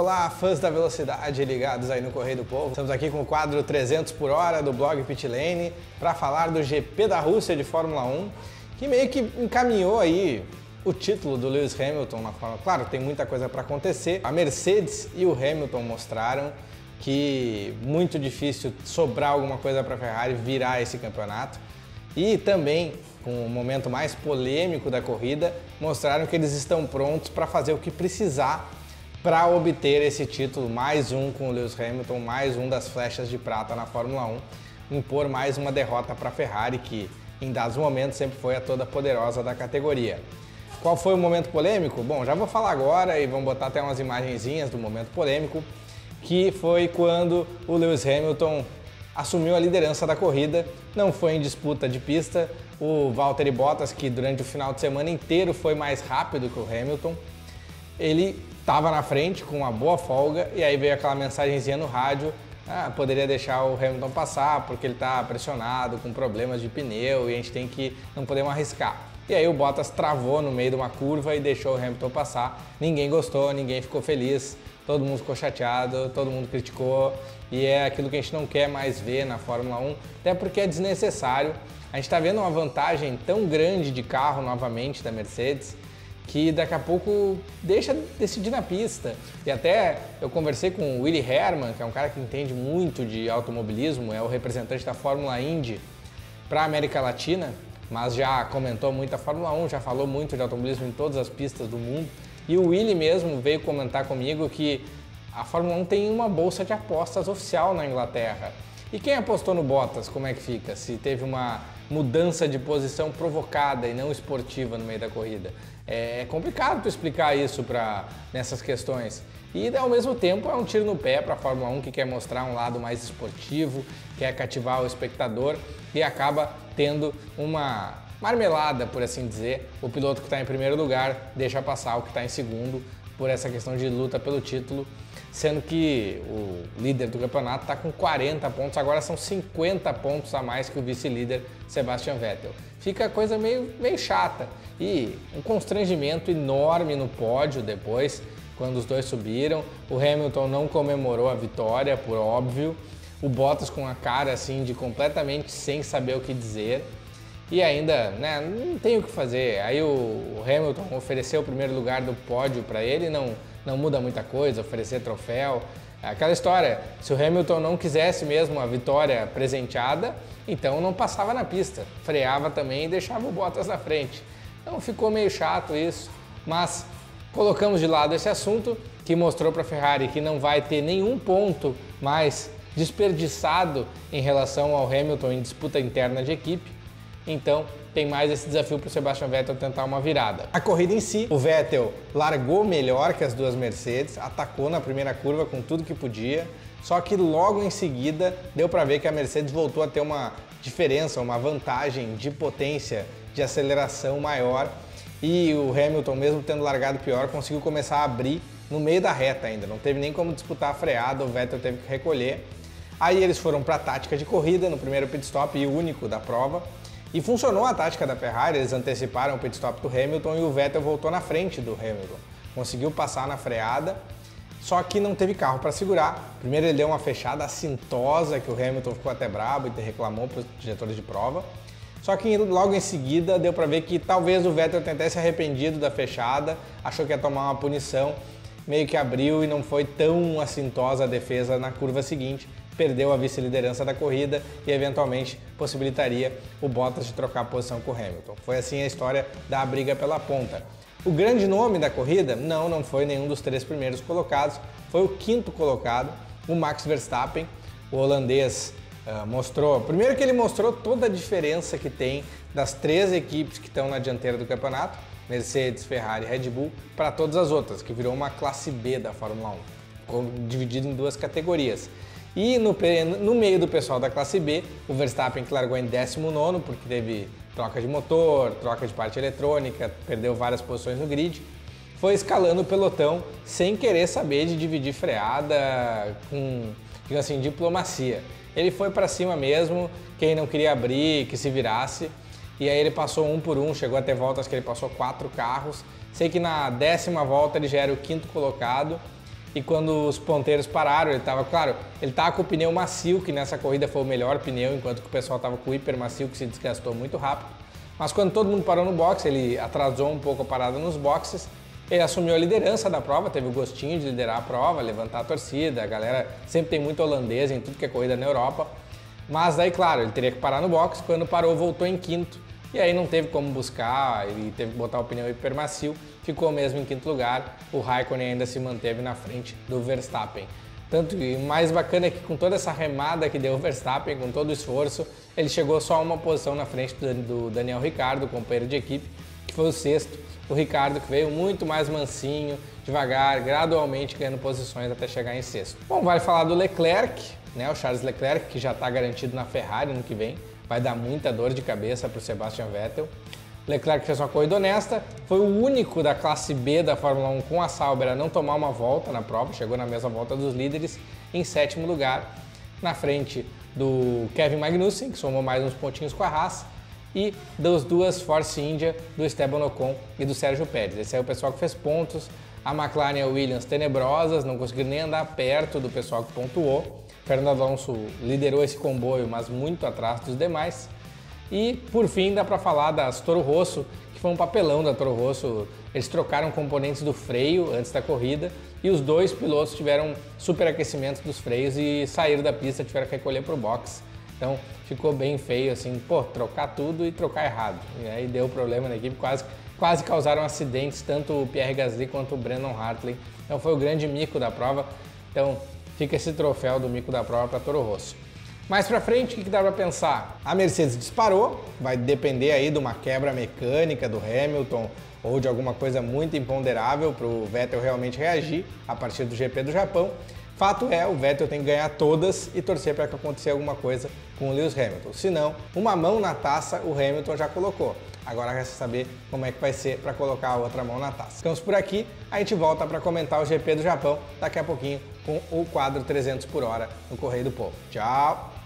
Olá, fãs da velocidade ligados aí no Correio do Povo. Estamos aqui com o quadro 300 por hora do blog Pitlane para falar do GP da Rússia de Fórmula 1, que meio que encaminhou aí o título do Lewis Hamilton na Fórmula 1. Claro, tem muita coisa para acontecer. A Mercedes e o Hamilton mostraram que muito difícil sobrar alguma coisa para a Ferrari virar esse campeonato. E também, com o momento mais polêmico da corrida, mostraram que eles estão prontos para fazer o que precisar para obter esse título, mais um com o Lewis Hamilton, mais um das flechas de prata na Fórmula 1, impor mais uma derrota para a Ferrari, que em dados momentos sempre foi a toda poderosa da categoria. Qual foi o momento polêmico? Bom, já vou falar agora e vamos botar até umas imagenzinhas do momento polêmico, que foi quando o Lewis Hamilton assumiu a liderança da corrida. Não foi em disputa de pista, o Valtteri Bottas, que durante o final de semana inteiro foi mais rápido que o Hamilton, ele estava na frente com uma boa folga e aí veio aquela mensagenzinha no rádio: poderia deixar o Hamilton passar porque ele está pressionado, com problemas de pneu e a gente não podemos arriscar. E aí o Bottas travou no meio de uma curva e deixou o Hamilton passar. Ninguém gostou, ninguém ficou feliz, todo mundo ficou chateado, todo mundo criticou e é aquilo que a gente não quer mais ver na Fórmula 1, até porque é desnecessário. A gente está vendo uma vantagem tão grande de carro novamente da Mercedes, que daqui a pouco deixa decidir na pista. E até eu conversei com o Willy Hermann, que é um cara que entende muito de automobilismo, é o representante da Fórmula Indy para a América Latina, mas já comentou muito a Fórmula 1, já falou muito de automobilismo em todas as pistas do mundo. E o Willy mesmo veio comentar comigo que a Fórmula 1 tem uma bolsa de apostas oficial na Inglaterra. E quem apostou no Bottas, como é que fica? Se teve uma mudança de posição provocada e não esportiva no meio da corrida. É complicado tu explicar isso nessas questões. E ao mesmo tempo é um tiro no pé para a Fórmula 1, que quer mostrar um lado mais esportivo, quer cativar o espectador e acaba tendo uma marmelada, por assim dizer. O piloto que está em primeiro lugar deixa passar o que está em segundo por essa questão de luta pelo título, sendo que o líder do campeonato está com 40 pontos, agora são 50 pontos a mais que o vice-líder Sebastian Vettel. Fica a coisa meio chata e um constrangimento enorme no pódio depois, quando os dois subiram. O Hamilton não comemorou a vitória, por óbvio, o Bottas com a cara assim de completamente sem saber o que dizer. E ainda, não tem o que fazer. Aí o Hamilton ofereceu o primeiro lugar do pódio para ele, não muda muita coisa, oferecer troféu. Aquela história, se o Hamilton não quisesse mesmo a vitória presenteada, então não passava na pista, freava também e deixava o Bottas na frente. Então ficou meio chato isso, mas colocamos de lado esse assunto, que mostrou para a Ferrari que não vai ter nenhum ponto mais desperdiçado em relação ao Hamilton em disputa interna de equipe. Então tem mais esse desafio para o Sebastian Vettel tentar uma virada. A corrida em si, o Vettel largou melhor que as duas Mercedes, atacou na primeira curva com tudo que podia, só que logo em seguida deu para ver que a Mercedes voltou a ter uma diferença, uma vantagem de potência, de aceleração maior, e o Hamilton, mesmo tendo largado pior, conseguiu começar a abrir no meio da reta ainda, não teve nem como disputar a freada, o Vettel teve que recolher. Aí eles foram para a tática de corrida no primeiro pit stop e o único da prova. E funcionou a tática da Ferrari, eles anteciparam o pit stop do Hamilton e o Vettel voltou na frente do Hamilton. Conseguiu passar na freada, só que não teve carro para segurar. Primeiro ele deu uma fechada assintosa, que o Hamilton ficou até brabo e reclamou para os diretores de prova. Só que logo em seguida deu para ver que talvez o Vettel tenha se arrependido da fechada, achou que ia tomar uma punição, meio que abriu e não foi tão assintosa a defesa na curva seguinte. Perdeu a vice-liderança da corrida e eventualmente possibilitaria o Bottas de trocar a posição com o Hamilton. Foi assim a história da briga pela ponta. O grande nome da corrida não foi nenhum dos três primeiros colocados, foi o quinto colocado, o Max Verstappen. O holandês mostrou, primeiro que ele mostrou toda a diferença que tem das três equipes que estão na dianteira do campeonato, Mercedes, Ferrari e Red Bull, para todas as outras, que virou uma classe B da Fórmula 1, ficou dividido em duas categorias. E no meio do pessoal da classe B, o Verstappen, que largou em 19º, porque teve troca de motor, troca de parte eletrônica, perdeu várias posições no grid, foi escalando o pelotão sem querer saber de dividir freada com, digamos assim, diplomacia. Ele foi para cima mesmo, quem não queria abrir, que se virasse, e aí ele passou um por um, chegou a ter voltas que ele passou 4 carros. Sei que na 10ª volta ele já era o quinto colocado, e quando os ponteiros pararam, ele estava com o pneu macio, que nessa corrida foi o melhor pneu, enquanto que o pessoal estava com o hiper macio, que se desgastou muito rápido. Mas quando todo mundo parou no boxe, ele atrasou um pouco a parada nos boxes, ele assumiu a liderança da prova, teve o gostinho de liderar a prova, levantar a torcida, a galera sempre tem muito holandês em tudo que é corrida na Europa. Mas daí, claro, ele teria que parar no boxe, quando parou voltou em quinto, e aí não teve como buscar, ele teve que botar o pneu hiper macio, ficou mesmo em quinto lugar, o Raikkonen ainda se manteve na frente do Verstappen. Tanto que o mais bacana é que com toda essa remada que deu o Verstappen, com todo o esforço, ele chegou só a uma posição na frente do Daniel Ricciardo, companheiro de equipe, que foi o sexto. O Ricciardo que veio muito mais mansinho, devagar, gradualmente ganhando posições até chegar em sexto. Bom, vale falar do Leclerc, né? O Charles Leclerc, que já está garantido na Ferrari no que vem, vai dar muita dor de cabeça para o Sebastian Vettel. Leclerc fez uma corrida honesta, foi o único da classe B da Fórmula 1 com a Sauber a não tomar uma volta na prova, chegou na mesma volta dos líderes, em sétimo lugar, na frente do Kevin Magnussen, que somou mais uns pontinhos com a Haas, e das duas Force India, do Esteban Ocon e do Sérgio Pérez. Esse é o pessoal que fez pontos, a McLaren e a Williams tenebrosas, não conseguiram nem andar perto do pessoal que pontuou. Fernando Alonso liderou esse comboio, mas muito atrás dos demais. E, por fim, dá para falar das Toro Rosso, que foi um papelão da Toro Rosso. Eles trocaram componentes do freio antes da corrida e os dois pilotos tiveram superaquecimento dos freios e saíram da pista, tiveram que recolher para o box. Então, ficou bem feio, assim, trocar tudo e trocar errado. E aí deu problema na equipe, quase causaram acidentes, tanto o Pierre Gasly quanto o Brandon Hartley. Então, foi o grande mico da prova. Então, fica esse troféu do mico da prova para Toro Rosso. Mais pra frente, o que dá pra pensar? A Mercedes disparou, vai depender aí de uma quebra mecânica do Hamilton ou de alguma coisa muito imponderável para o Vettel realmente reagir a partir do GP do Japão. Fato é, o Vettel tem que ganhar todas e torcer para que aconteça alguma coisa com o Lewis Hamilton. Se não, uma mão na taça o Hamilton já colocou. Agora resta saber como é que vai ser para colocar a outra mão na taça. Ficamos por aqui, a gente volta para comentar o GP do Japão daqui a pouquinho com o quadro 300 por hora no Correio do Povo. Tchau!